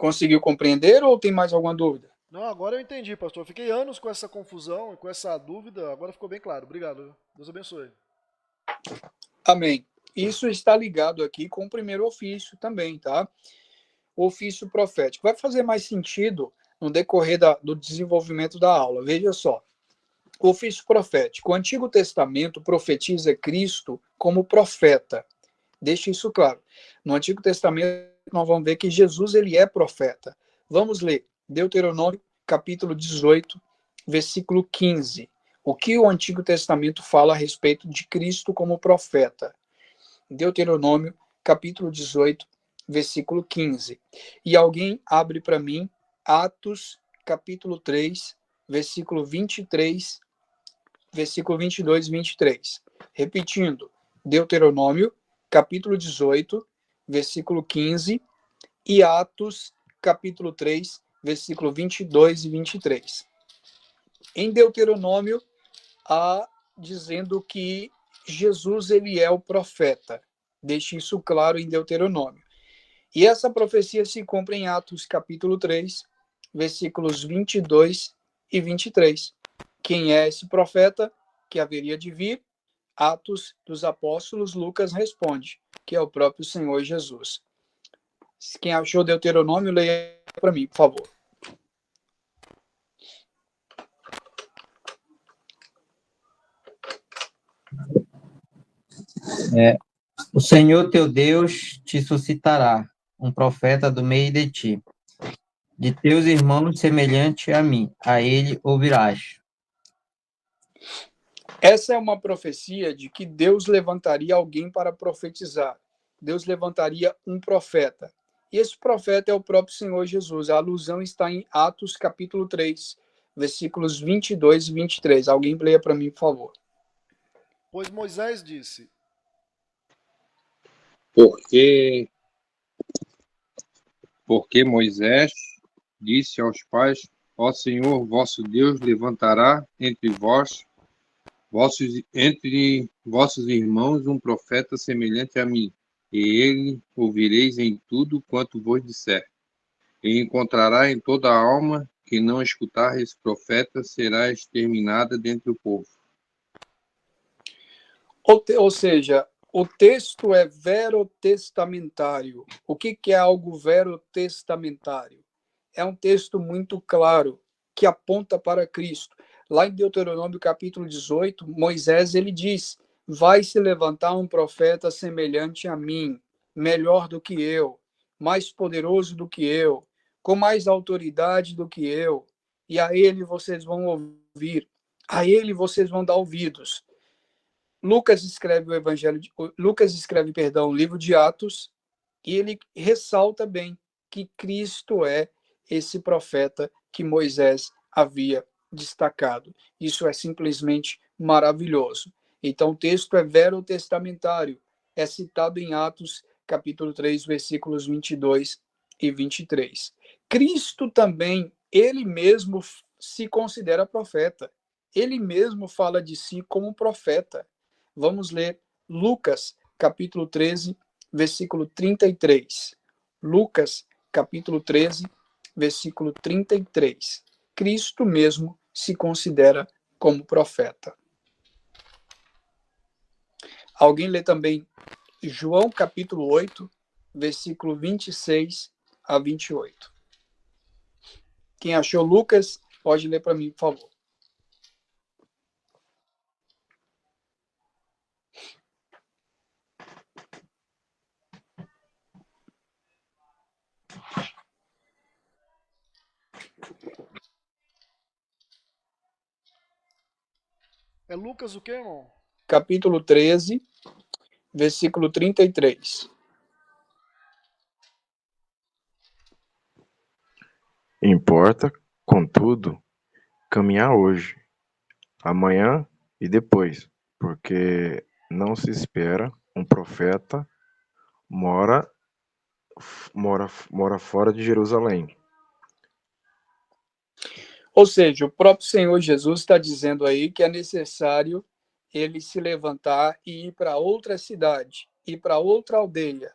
Conseguiu compreender ou tem mais alguma dúvida? Não, agora eu entendi, pastor. Eu fiquei anos com essa confusão, com essa dúvida. Agora ficou bem claro. Obrigado. Deus abençoe. Amém. Isso está ligado aqui com o primeiro ofício também, tá? O ofício profético. Vai fazer mais sentido no decorrer do desenvolvimento da aula. Veja só. O ofício profético. O Antigo Testamento profetiza Cristo como profeta. Deixe isso claro. No Antigo Testamento, nós vamos ver que Jesus ele é profeta. Vamos ler Deuteronômio, capítulo 18, versículo 15. O que o Antigo Testamento fala a respeito de Cristo como profeta? Deuteronômio, capítulo 18, versículo 15. E alguém abre para mim Atos, capítulo 3, versículo 23, versículo 22 e 23. Repetindo, Deuteronômio, capítulo 18, versículo 15, e Atos, capítulo 3, versículo 22 e 23. Em Deuteronômio, há dizendo que Jesus ele é o profeta. Deixe isso claro em Deuteronômio. E essa profecia se cumpre em Atos, capítulo 3, versículos 22 e 23. Quem é esse profeta que haveria de vir? Atos dos Apóstolos, Lucas responde, que é o próprio Senhor Jesus. Quem achou Deuteronômio, leia para mim, por favor. O Senhor teu Deus te suscitará um profeta do meio de ti, de teus irmãos semelhante a mim, a ele ouvirás. Essa é uma profecia de que Deus levantaria alguém para profetizar. Deus levantaria um profeta. E esse profeta é o próprio Senhor Jesus. A alusão está em Atos capítulo 3, versículos 22 e 23. Alguém leia para mim, por favor. Pois Moisés disse: Porque Moisés disse aos pais: Ó Senhor, vosso Deus levantará entre vossos irmãos um profeta semelhante a mim, e ele ouvireis em tudo quanto vos disser. E encontrará em toda a alma que não escutar esse profeta será exterminada dentre o povo. Ou seja, o texto é verotestamentário. O que é algo verotestamentário? É um texto muito claro que aponta para Cristo. Lá em Deuteronômio capítulo 18, Moisés ele diz: vai se levantar um profeta semelhante a mim, melhor do que eu, mais poderoso do que eu, com mais autoridade do que eu, e a ele vocês vão ouvir, a ele vocês vão dar ouvidos. Lucas escreve o livro de Atos, e ele ressalta bem que Cristo é esse profeta que Moisés havia destacado. Isso é simplesmente maravilhoso. Então, o texto é verotestamentário, é citado em Atos, capítulo 3, versículos 22 e 23. Cristo também, ele mesmo se considera profeta. Ele mesmo fala de si como profeta. Vamos ler Lucas, capítulo 13, versículo 33. Lucas, capítulo 13, versículo 33. Cristo mesmo se considera como profeta. Alguém lê também João, capítulo 8, versículo 26 a 28. Quem achou Lucas, pode ler para mim, por favor. É Lucas o quê, irmão? Capítulo 13, versículo 33. Importa, contudo, caminhar hoje, amanhã e depois, porque não se espera um profeta mora fora de Jerusalém. Ou seja, o próprio Senhor Jesus está dizendo aí que é necessário ele se levantar e ir para outra cidade, ir para outra aldeia,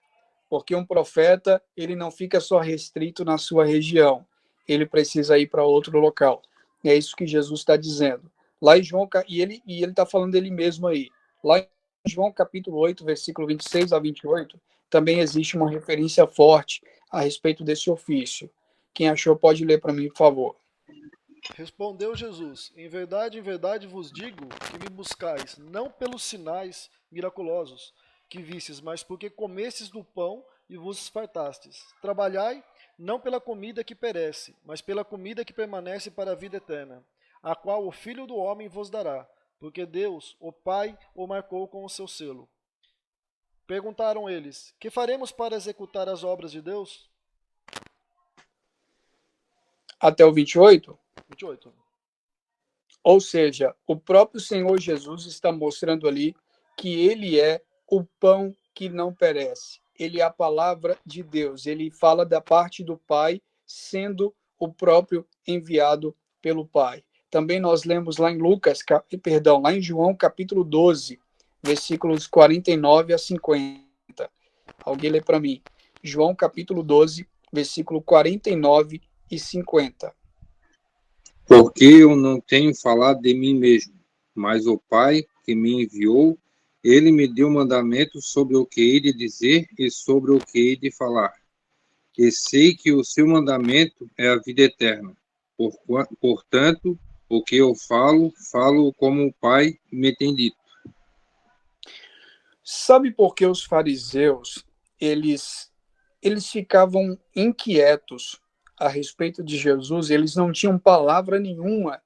Porque um profeta, ele não fica só restrito na sua região, ele precisa ir para outro local. E é isso que Jesus está dizendo. Lá em João, e ele está falando dele mesmo aí. Lá em João capítulo 8, versículo 26 a 28, também existe uma referência forte a respeito desse ofício. Quem achou pode ler para mim, por favor. Respondeu Jesus: em verdade vos digo que me buscais, não pelos sinais miraculosos que vistes, mas porque comestes do pão e vos fartastes. Trabalhai, não pela comida que perece, mas pela comida que permanece para a vida eterna, a qual o Filho do Homem vos dará, porque Deus, o Pai, o marcou com o seu selo. Perguntaram eles: que faremos para executar as obras de Deus? Até o 28? 28. Ou seja, o próprio Senhor Jesus está mostrando ali que ele é o pão que não perece. Ele é a palavra de Deus. Ele fala da parte do Pai, sendo o próprio enviado pelo Pai. Também nós lemos lá em lá em João capítulo 12, versículos 49 a 50. Alguém lê para mim. João capítulo 12, versículo 49 e 50. Porque eu não tenho falado de mim mesmo, mas o Pai que me enviou, ele me deu mandamentos sobre o que hei de dizer e sobre o que hei de falar. E sei que o seu mandamento é a vida eterna. Portanto, o que eu falo, falo como o Pai me tem dito. Sabe por que os fariseus, eles ficavam inquietos a respeito de Jesus? Eles não tinham palavra nenhuma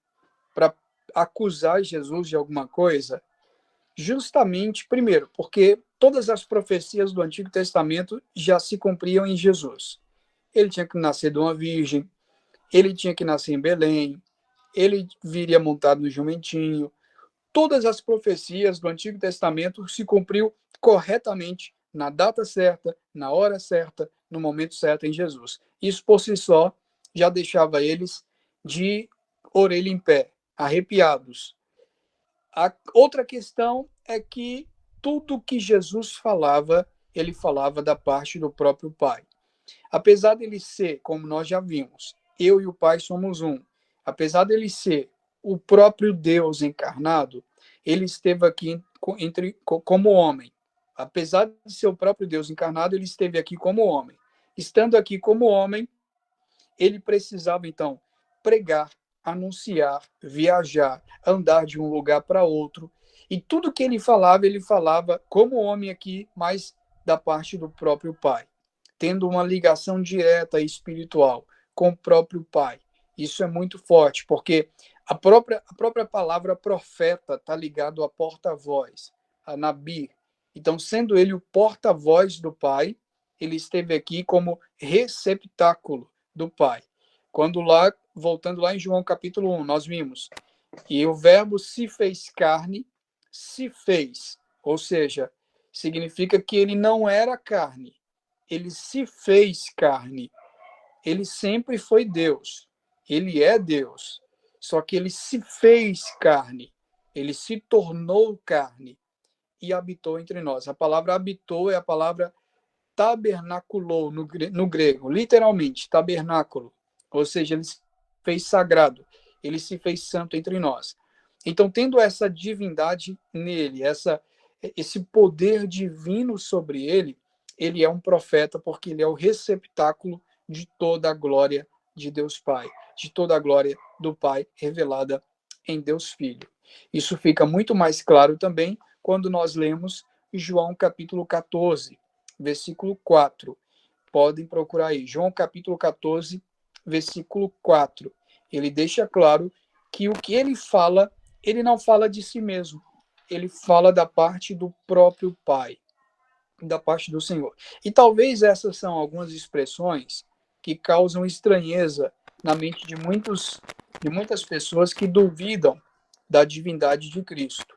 para acusar Jesus de alguma coisa? Justamente, primeiro, porque todas as profecias do Antigo Testamento já se cumpriam em Jesus. Ele tinha que nascer de uma virgem, ele tinha que nascer em Belém, ele viria montado no jumentinho. Todas as profecias do Antigo Testamento se cumpriu corretamente, na data certa, na hora certa, no momento certo em Jesus. Isso por si só já deixava eles de orelha em pé, arrepiados. A outra questão é que tudo que Jesus falava, ele falava da parte do próprio Pai. Apesar dele ser, como nós já vimos, eu e o Pai somos um. Apesar dele ser o próprio Deus encarnado, ele esteve aqui como homem. Apesar de ser o próprio Deus encarnado, ele esteve aqui como homem. Estando aqui como homem, ele precisava, então, pregar, anunciar, viajar, andar de um lugar para outro. E tudo que ele falava como homem aqui, mas da parte do próprio Pai, tendo uma ligação direta e espiritual com o próprio Pai. Isso é muito forte, porque a própria palavra profeta está ligado a porta-voz, a Nabi. Então, sendo ele o porta-voz do Pai, ele esteve aqui como receptáculo do Pai. Voltando lá em João capítulo 1, nós vimos, e o verbo se fez carne, se fez, ou seja, significa que ele não era carne, ele se fez carne. Ele sempre foi Deus, ele é Deus, só que ele se fez carne, ele se tornou carne e habitou entre nós. A palavra habitou é a palavra tabernaculou no grego, literalmente, tabernáculo. Ou seja, ele se fez sagrado, ele se fez santo entre nós. Então, tendo essa divindade nele, esse poder divino sobre ele, ele é um profeta porque ele é o receptáculo de toda a glória de Deus Pai, de toda a glória do Pai revelada em Deus Filho. Isso fica muito mais claro também quando nós lemos João capítulo 14, versículo 4. Podem procurar aí. João capítulo 14, versículo 4. Ele deixa claro que o que ele fala, ele não fala de si mesmo. Ele fala da parte do próprio Pai, da parte do Senhor. E talvez essas são algumas expressões que causam estranheza na mente de muitas pessoas que duvidam da divindade de Cristo.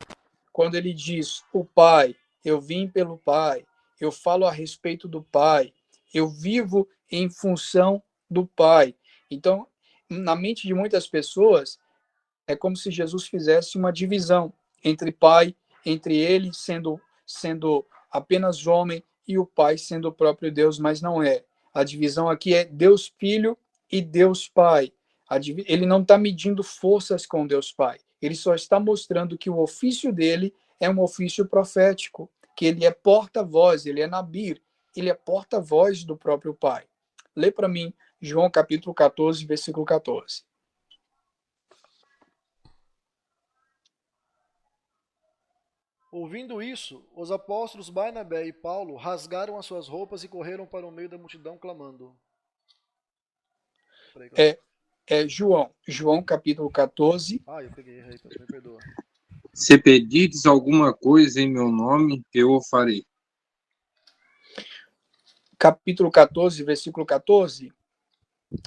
Quando ele diz, o Pai, eu vim pelo Pai, eu falo a respeito do Pai, eu vivo em função do Pai. Então, na mente de muitas pessoas, é como se Jesus fizesse uma divisão entre Pai, entre ele sendo apenas homem, e o Pai sendo o próprio Deus, mas não é. A divisão aqui é Deus Filho e Deus Pai. Ele não está medindo forças com Deus Pai. Ele só está mostrando que o ofício dele é um ofício profético, que ele é porta-voz, ele é Nabir, ele é porta-voz do próprio Pai. Lê para mim João capítulo 14, versículo 14. Ouvindo isso, os apóstolos Barnabé e Paulo rasgaram as suas roupas e correram para o meio da multidão clamando. João capítulo 14. Eu peguei, errei, me perdoa. Se pedirdes alguma coisa em meu nome, eu o farei. Capítulo 14, versículo 14.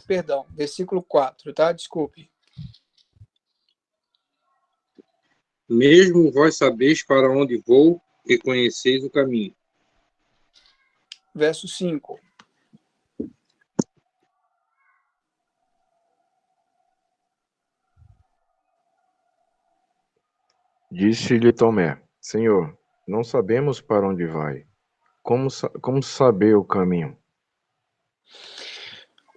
Perdão, versículo 4, tá? Desculpe. Mesmo vós sabeis para onde vou e conheceis o caminho. Verso 5. Disse-lhe Tomé: Senhor, não sabemos para onde vai. Como saber o caminho?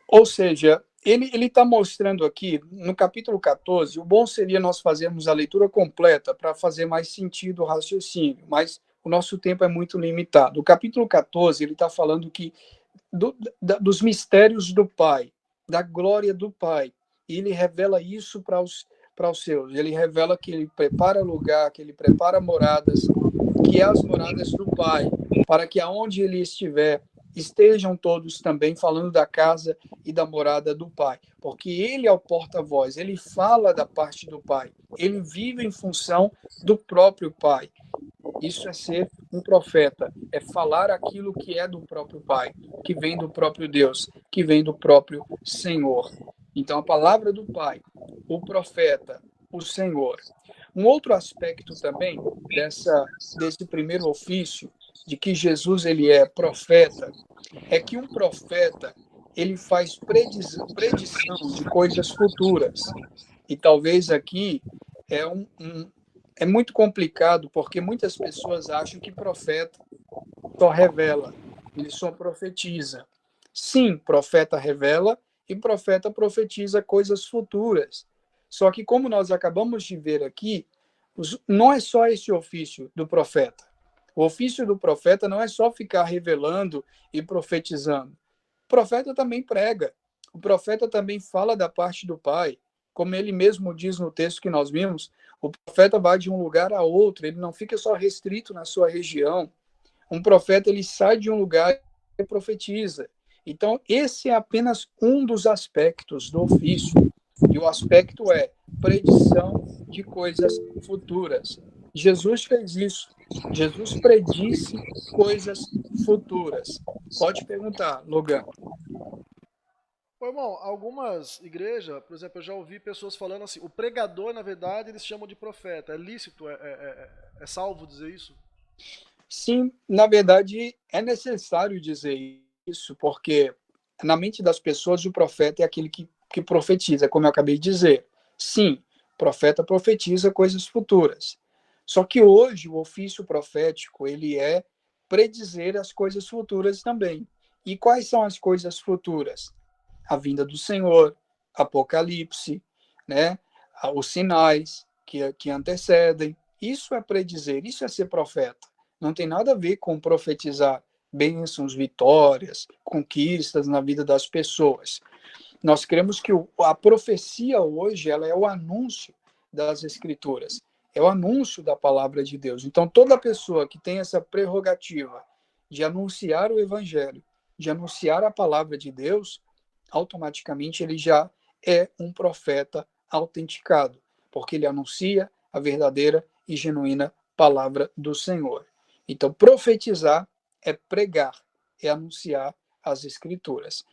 Ou seja, ele está mostrando aqui, no capítulo 14, o bom seria nós fazermos a leitura completa para fazer mais sentido o raciocínio, mas o nosso tempo é muito limitado. O capítulo 14, ele está falando dos mistérios do Pai, da glória do Pai, e ele revela isso para os seus. Ele revela que ele prepara lugar, que ele prepara moradas, que é as moradas do Pai, para que aonde ele estiver, estejam todos também falando da casa e da morada do Pai, porque ele é o porta-voz, ele fala da parte do Pai, ele vive em função do próprio Pai. Isso é ser um profeta, é falar aquilo que é do próprio Pai, que vem do próprio Deus, que vem do próprio Senhor. Então, a palavra do Pai, o profeta, o Senhor. Um outro aspecto também desse primeiro ofício, de que Jesus ele é profeta, é que um profeta ele faz predição de coisas futuras. E talvez aqui é muito complicado, porque muitas pessoas acham que profeta só revela, ele só profetiza. Sim, profeta revela e profeta profetiza coisas futuras. Só que, como nós acabamos de ver aqui, não é só esse ofício do profeta. O ofício do profeta não é só ficar revelando e profetizando. O profeta também prega. O profeta também fala da parte do Pai. Como ele mesmo diz no texto que nós vimos, o profeta vai de um lugar a outro, ele não fica só restrito na sua região. Um profeta, ele sai de um lugar e profetiza. Então, esse é apenas um dos aspectos do ofício. E o aspecto é predição de coisas futuras. Jesus fez isso. Jesus predisse coisas futuras. Pode perguntar, Logan. Irmão, algumas igrejas, por exemplo, eu já ouvi pessoas falando assim, o pregador, na verdade, eles chamam de profeta. É lícito, é salvo dizer isso? Sim, na verdade, é necessário dizer isso, porque na mente das pessoas o profeta é aquele que profetiza, como eu acabei de dizer. Sim, o profeta profetiza coisas futuras. Só que hoje o ofício profético, ele é predizer as coisas futuras também. E quais são as coisas futuras? A vinda do Senhor, Apocalipse, né? Os sinais que antecedem. Isso é predizer, isso é ser profeta. Não tem nada a ver com profetizar bênçãos, vitórias, conquistas na vida das pessoas. Nós cremos que a profecia hoje ela é o anúncio das Escrituras, é o anúncio da palavra de Deus. Então, toda pessoa que tem essa prerrogativa de anunciar o Evangelho, de anunciar a palavra de Deus, automaticamente ele já é um profeta autenticado, porque ele anuncia a verdadeira e genuína palavra do Senhor. Então, profetizar é pregar, é anunciar as Escrituras.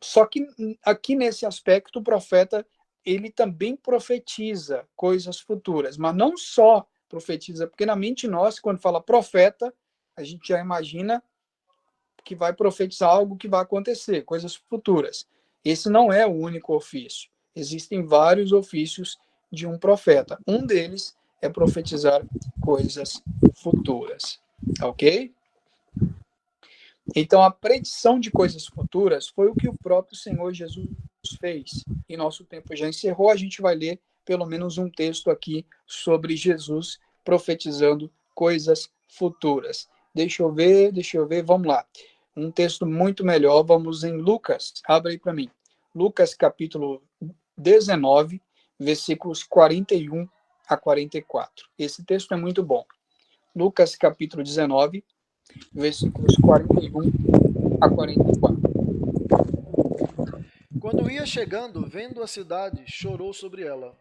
Só que aqui nesse aspecto o profeta ele também profetiza coisas futuras, mas não só profetiza, porque na mente nossa, quando fala profeta, a gente já imagina que vai profetizar algo que vai acontecer, coisas futuras. Esse não é o único ofício. Existem vários ofícios de um profeta. Um deles é profetizar coisas futuras. Ok? Então, a predição de coisas futuras foi o que o próprio Senhor Jesus fez. E nosso tempo já encerrou, a gente vai ler pelo menos um texto aqui sobre Jesus profetizando coisas futuras. Deixa eu ver, vamos lá. Um texto muito melhor, vamos em Lucas, abre aí para mim. Lucas capítulo 19, versículos 41 a 44. Esse texto é muito bom. Lucas capítulo 19, versículos 41 a 44. Quando ia chegando, vendo a cidade, chorou sobre ela,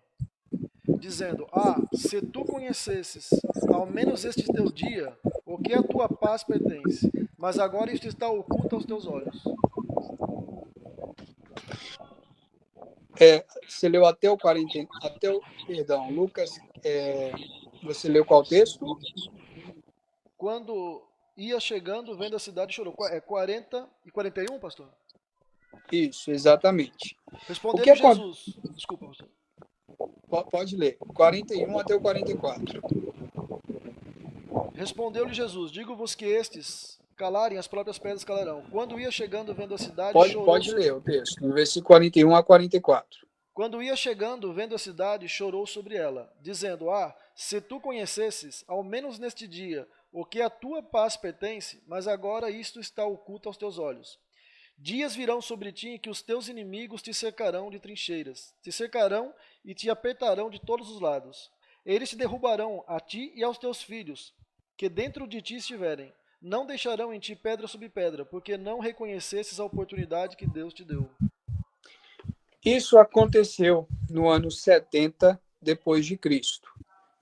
dizendo: Ah, se tu conhecesses, ao menos este teu dia, o que a tua paz pertence, mas agora isto está oculto aos teus olhos. Você leu até o 40, perdão, Lucas, você leu qual texto? Quando ia chegando, vendo a cidade, chorou. É 40 e 41, pastor? Isso, exatamente. Respondeu Jesus. Desculpa, pastor. Pode ler. 41 até o 44. Respondeu-lhe Jesus: Digo-vos que estes calarem, as próprias pedras calarão. Quando ia chegando, vendo a cidade, chorou. Pode ler o texto, no versículo 41 a 44. Quando ia chegando, vendo a cidade, chorou sobre ela, dizendo: Ah, se tu conhecesses, ao menos neste dia, o que a tua paz pertence, mas agora isto está oculto aos teus olhos. Dias virão sobre ti em que os teus inimigos te cercarão de trincheiras, te cercarão e te apertarão de todos os lados. Eles te derrubarão a ti e aos teus filhos, que dentro de ti estiverem. Não deixarão em ti pedra sobre pedra, porque não reconhecesses a oportunidade que Deus te deu. Isso aconteceu no ano 70 depois de Cristo.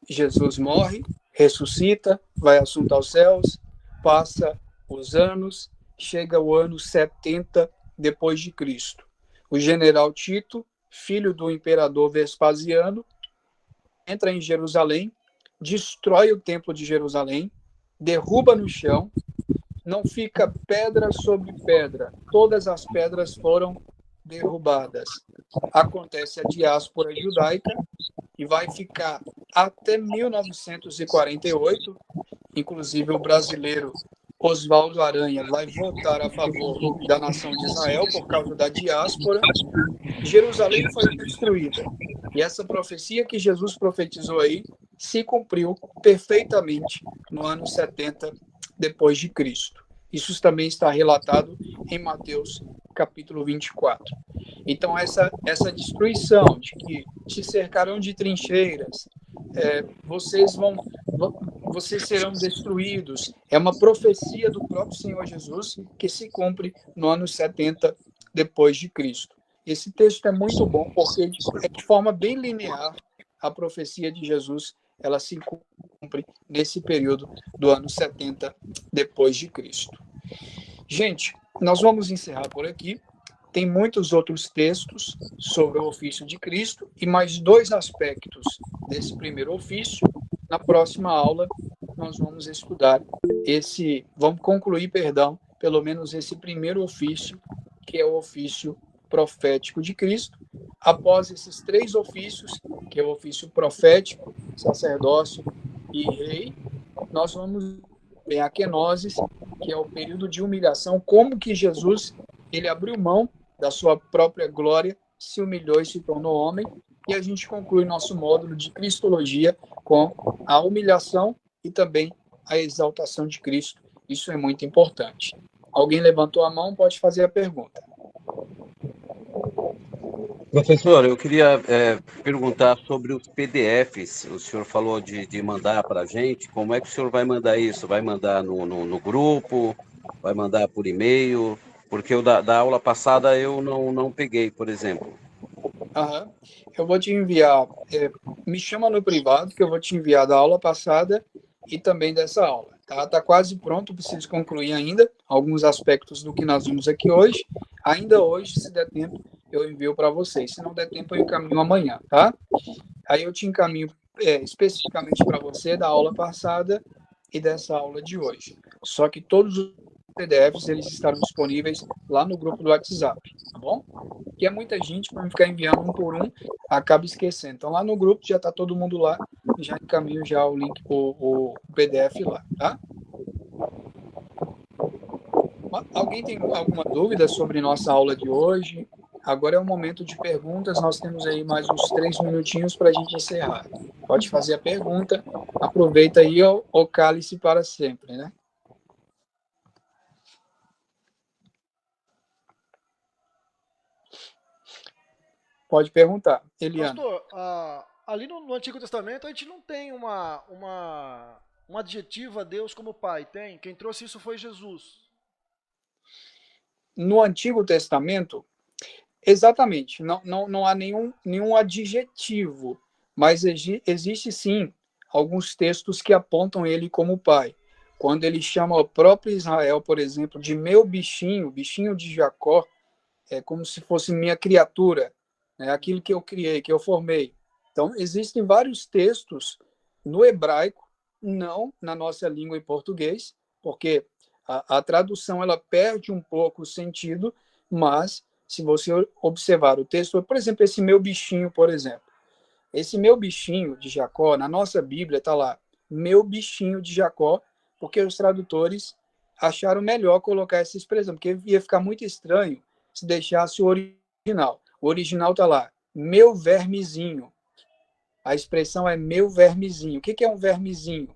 Jesus morre, ressuscita, vai assunto aos céus, passa os anos, chega o ano 70 depois de Cristo. O general Tito, filho do imperador Vespasiano, entra em Jerusalém, destrói o templo de Jerusalém, derruba no chão, não fica pedra sobre pedra, todas as pedras foram derrubadas. Acontece a diáspora judaica e vai ficar até 1948, inclusive o brasileiro Oswaldo Aranha vai votar a favor da nação de Israel por causa da diáspora. Jerusalém foi destruída. E essa profecia que Jesus profetizou aí se cumpriu perfeitamente no ano 70 depois de Cristo. Isso também está relatado em Mateus capítulo 24. Então, essa destruição de que te cercarão de trincheiras, vocês serão destruídos, é uma profecia do próprio Senhor Jesus que se cumpre no ano 70 depois de Cristo. Esse texto é muito bom porque é de forma bem linear a profecia de Jesus, ela se cumpre nesse período do ano 70 depois de Cristo. Gente, nós vamos encerrar por aqui. Tem muitos outros textos sobre o ofício de Cristo e mais dois aspectos desse primeiro ofício. Na próxima aula, nós vamos estudar vamos concluir, pelo menos esse primeiro ofício, que é o ofício profético de Cristo. Após esses três ofícios, que é o ofício profético, sacerdócio e rei, nós vamos ver a kenosis, que é o período de humilhação, como que Jesus ele abriu mão da sua própria glória, se humilhou e se tornou homem, e a gente conclui nosso módulo de Cristologia com a humilhação e também a exaltação de Cristo. Isso é muito importante. Alguém levantou a mão, pode fazer a pergunta. Professor, eu queria perguntar sobre os PDFs. O senhor falou de mandar para a gente. Como é que o senhor vai mandar isso? Vai mandar no grupo? Vai mandar por e-mail? Porque o da aula passada eu não peguei, por exemplo. Aham. Eu vou te enviar, me chama no privado, que eu vou te enviar da aula passada e também dessa aula. Tá quase pronto, preciso concluir ainda alguns aspectos do que nós vimos aqui hoje. Ainda hoje, se der tempo, eu envio para vocês. Se não der tempo, eu encaminho amanhã, tá? Aí eu te encaminho especificamente para você da aula passada e dessa aula de hoje. Só que todos os PDFs, eles estarão disponíveis lá no grupo do WhatsApp, tá bom? Que é muita gente, para não ficar enviando um por um, acaba esquecendo. Então, lá no grupo já está todo mundo lá, já encaminho já o link, o PDF lá, tá? Alguém tem alguma dúvida sobre nossa aula de hoje? Agora é o momento de perguntas. Nós temos aí mais uns 3 minutinhos para a gente encerrar. Pode fazer a pergunta. Aproveita aí o cálice para sempre, né? Pode perguntar, Eliana. Pastor, ali no Antigo Testamento a gente não tem um adjetivo a Deus como Pai, tem? Quem trouxe isso foi Jesus. No Antigo Testamento, exatamente, não há nenhum adjetivo, mas existe sim alguns textos que apontam ele como pai. Quando ele chama o próprio Israel, por exemplo, de meu bichinho, bichinho de Jacó, é como se fosse minha criatura, né? Aquilo que eu criei, que eu formei. Então, existem vários textos no hebraico, não na nossa língua em português, porque a tradução ela perde um pouco o sentido, mas se você observar o texto, por exemplo, esse meu bichinho, por exemplo, esse meu bichinho de Jacó, na nossa Bíblia está lá, meu bichinho de Jacó, porque os tradutores acharam melhor colocar essa expressão, porque ia ficar muito estranho se deixasse o original. O original está lá, meu vermezinho. A expressão é meu vermezinho. O que é um vermezinho?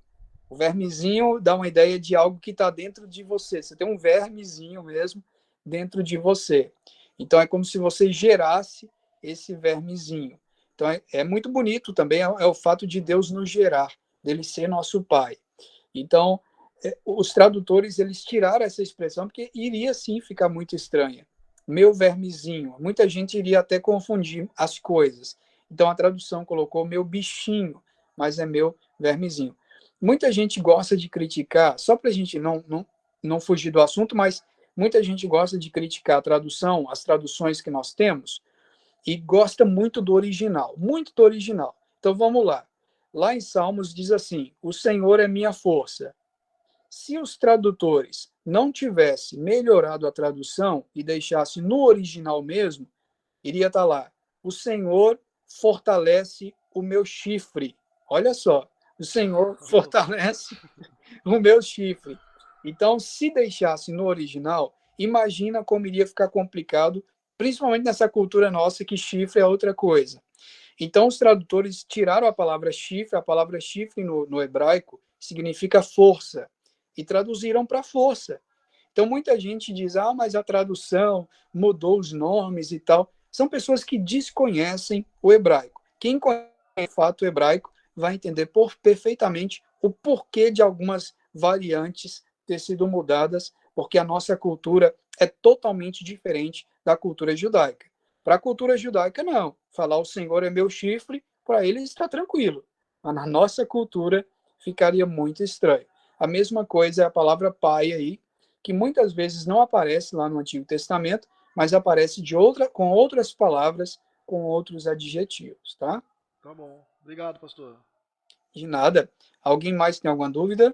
O vermezinho dá uma ideia de algo que está dentro de você. Você tem um vermezinho mesmo dentro de você. Então, é como se você gerasse esse vermezinho. Então, é muito bonito também, é o fato de Deus nos gerar, dele ser nosso pai. Então, os tradutores, eles tiraram essa expressão, porque iria, sim, ficar muito estranha. Meu vermezinho. Muita gente iria até confundir as coisas. Então, a tradução colocou meu bichinho, mas é meu vermezinho. Muita gente gosta de criticar, só para a gente não fugir do assunto, mas muita gente gosta de criticar a tradução, as traduções que nós temos, e gosta muito do original, muito do original. Então, vamos lá. Lá em Salmos diz assim, o Senhor é minha força. Se os tradutores não tivessem melhorado a tradução e deixassem no original mesmo, iria estar lá, o Senhor fortalece o meu chifre. Olha só, o Senhor fortalece o meu chifre. Então, se deixasse no original, imagina como iria ficar complicado, principalmente nessa cultura nossa que chifre é outra coisa. Então, os tradutores tiraram a palavra chifre no hebraico significa força, e traduziram para força. Então, muita gente diz, mas a tradução mudou os nomes e tal. São pessoas que desconhecem o hebraico. Quem conhece o fato hebraico vai entender perfeitamente o porquê de algumas variantes ter sido mudadas, porque a nossa cultura é totalmente diferente da cultura judaica. Para a cultura judaica, não. Falar o Senhor é meu chifre, para eles está tranquilo. Mas na nossa cultura ficaria muito estranho. A mesma coisa é a palavra pai aí, que muitas vezes não aparece lá no Antigo Testamento, mas aparece com outras palavras, com outros adjetivos, tá? Tá bom. Obrigado, pastor. De nada. Alguém mais tem alguma dúvida?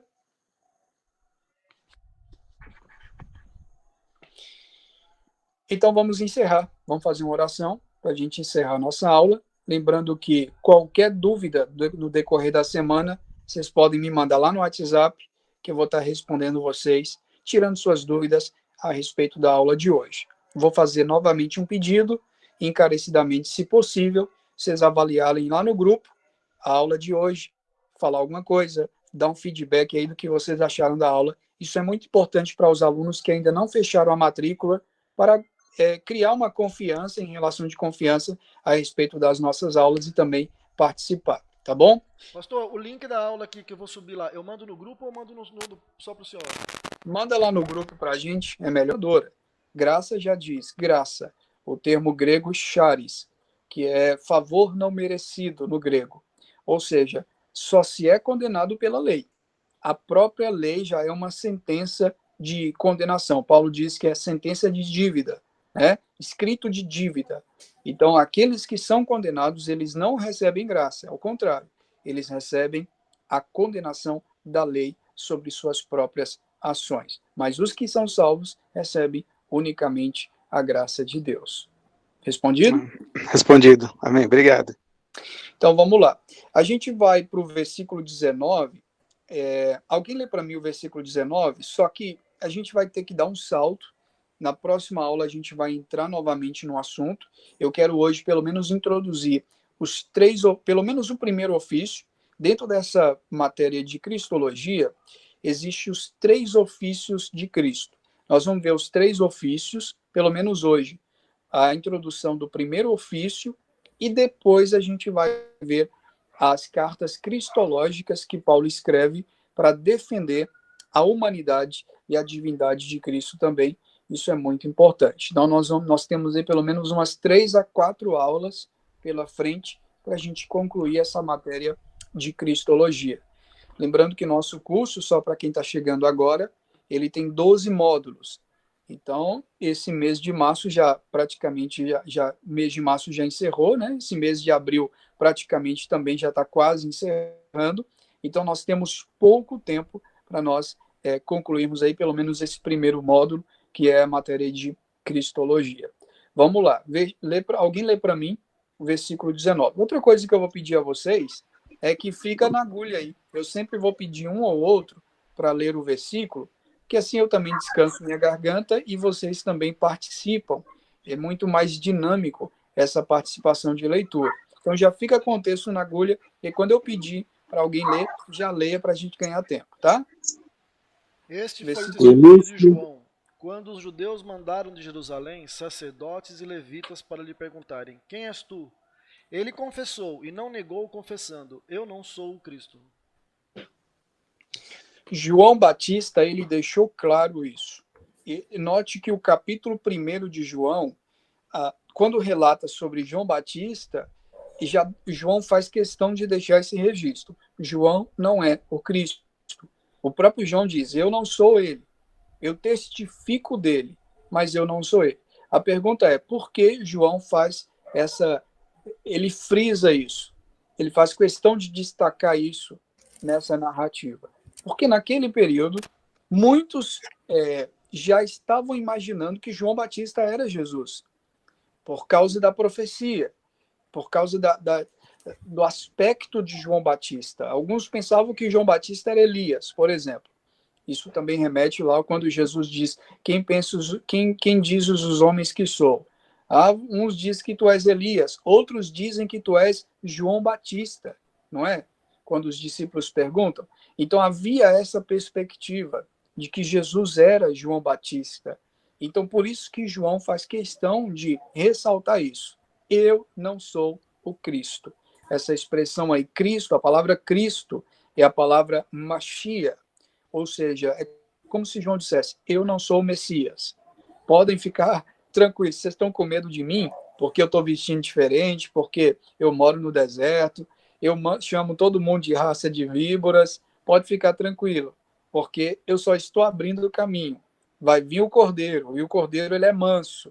Então vamos encerrar. Vamos fazer uma oração para a gente encerrar a nossa aula. Lembrando que qualquer dúvida no decorrer da semana, vocês podem me mandar lá no WhatsApp, que eu vou estar respondendo vocês, tirando suas dúvidas a respeito da aula de hoje. Vou fazer novamente um pedido, encarecidamente, se possível, vocês avaliarem lá no grupo a aula de hoje, falar alguma coisa, dar um feedback aí do que vocês acharam da aula. Isso é muito importante para os alunos que ainda não fecharam a matrícula, para criar uma confiança, em relação de confiança a respeito das nossas aulas e também participar, tá bom? Pastor, o link da aula aqui que eu vou subir lá, eu mando no grupo ou mando só para o senhor? Manda lá no grupo para a gente, é melhor. Graça já diz, graça, o termo grego charis, que é favor não merecido no grego. Ou seja, só se é condenado pela lei. A própria lei já é uma sentença de condenação. Paulo diz que é sentença de dívida, né? Escrito de dívida. Então, aqueles que são condenados, eles não recebem graça, ao contrário, eles recebem a condenação da lei sobre suas próprias ações. Mas os que são salvos recebem unicamente a graça de Deus. Respondido? Respondido. Amém. Obrigado. Então, vamos lá. A gente vai para o versículo 19. Alguém lê para mim o versículo 19? Só que a gente vai ter que dar um salto Na próxima aula a gente vai entrar novamente no assunto. Eu quero hoje pelo menos introduzir pelo menos o primeiro ofício. Dentro dessa matéria de Cristologia, existem os 3 ofícios de Cristo. Nós vamos ver os 3 ofícios, pelo menos hoje, a introdução do primeiro ofício, e depois a gente vai ver as cartas cristológicas que Paulo escreve para defender a humanidade e a divindade de Cristo também. Isso é muito importante. Então, nós temos aí pelo menos umas 3 a 4 aulas pela frente para a gente concluir essa matéria de Cristologia. Lembrando que nosso curso, só para quem está chegando agora, ele tem 12 módulos. Então, esse mês de março mês de março já encerrou, né? Esse mês de abril praticamente também já está quase encerrando. Então, nós temos pouco tempo para nós concluirmos aí pelo menos esse primeiro módulo, que é a matéria de Cristologia. Vamos lá. Alguém lê para mim o versículo 19. Outra coisa que eu vou pedir a vocês é que fica na agulha aí. Eu sempre vou pedir um ou outro para ler o versículo, que assim eu também descanso minha garganta e vocês também participam. É muito mais dinâmico essa participação de leitura. Então já fica com o texto na agulha e quando eu pedir para alguém ler, já leia para a gente ganhar tempo, tá? Este foi o testemunho de João, quando os judeus mandaram de Jerusalém sacerdotes e levitas para lhe perguntarem: quem és tu? Ele confessou e não negou, confessando: eu não sou o Cristo. João Batista, ele deixou claro isso. E note que o capítulo 1 de João, quando relata sobre João Batista, João faz questão de deixar esse registro. João não é o Cristo. O próprio João diz: eu não sou ele. Eu testifico dele, mas eu não sou ele. A pergunta é, por que João faz ele frisa isso? Ele faz questão de destacar isso nessa narrativa. Porque naquele período, muitos já estavam imaginando que João Batista era Jesus, por causa da profecia, por causa do aspecto de João Batista. Alguns pensavam que João Batista era Elias, por exemplo. Isso também remete lá quando Jesus diz: quem diz os homens que sou? Uns dizem que tu és Elias, outros dizem que tu és João Batista, não é? Quando os discípulos perguntam. Então havia essa perspectiva de que Jesus era João Batista. Então por isso que João faz questão de ressaltar isso. Eu não sou o Cristo. Essa expressão aí, Cristo, a palavra Cristo é a palavra Machia, ou seja, é como se João dissesse: eu não sou o Messias. Podem ficar tranquilos, vocês estão com medo de mim porque eu estou vestindo diferente, porque eu moro no deserto, eu chamo todo mundo de raça de víboras. Pode ficar tranquilo, porque eu só estou abrindo o caminho. Vai vir o cordeiro, e o cordeiro ele é manso.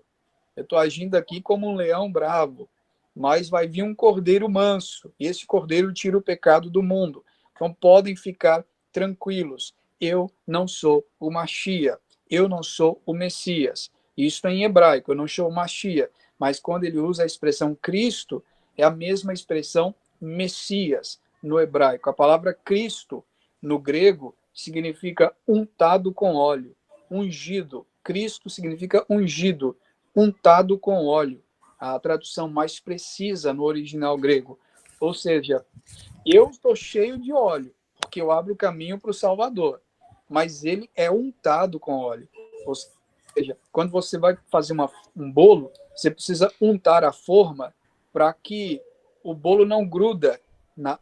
Eu estou agindo aqui como um leão bravo, mas vai vir um cordeiro manso, e esse cordeiro tira o pecado do mundo. Então podem ficar tranquilos. Eu não sou o Machia, eu não sou o Messias. Isso é em hebraico, eu não sou o Machia, mas quando ele usa a expressão Cristo, é a mesma expressão Messias no hebraico. A palavra Cristo, no grego, significa untado com óleo, ungido. Cristo significa ungido, untado com óleo. A tradução mais precisa no original grego. Ou seja, eu estou cheio de óleo, porque eu abro o caminho para o Salvador, mas ele é untado com óleo. Ou seja, quando você vai fazer um bolo, você precisa untar a forma para que o bolo não gruda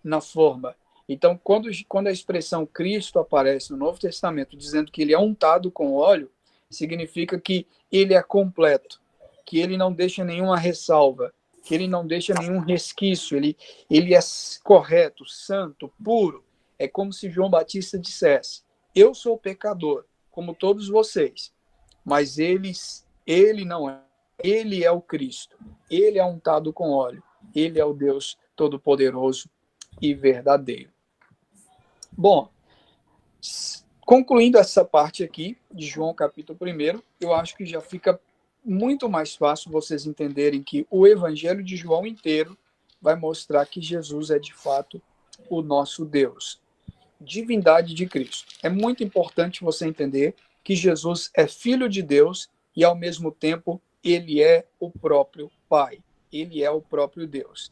na forma. Então, quando a expressão Cristo aparece no Novo Testamento, dizendo que ele é untado com óleo, significa que ele é completo, que ele não deixa nenhuma ressalva, que ele não deixa nenhum resquício, ele é correto, santo, puro. É como se João Batista dissesse: eu sou pecador, como todos vocês, mas ele não é. Ele é o Cristo, ele é untado com óleo, ele é o Deus Todo-Poderoso e verdadeiro. Bom, concluindo essa parte aqui de João capítulo 1, eu acho que já fica muito mais fácil vocês entenderem que o Evangelho de João inteiro vai mostrar que Jesus é de fato o nosso Deus. Divindade de Cristo. É muito importante você entender que Jesus é Filho de Deus e, ao mesmo tempo, ele é o próprio Pai. Ele é o próprio Deus.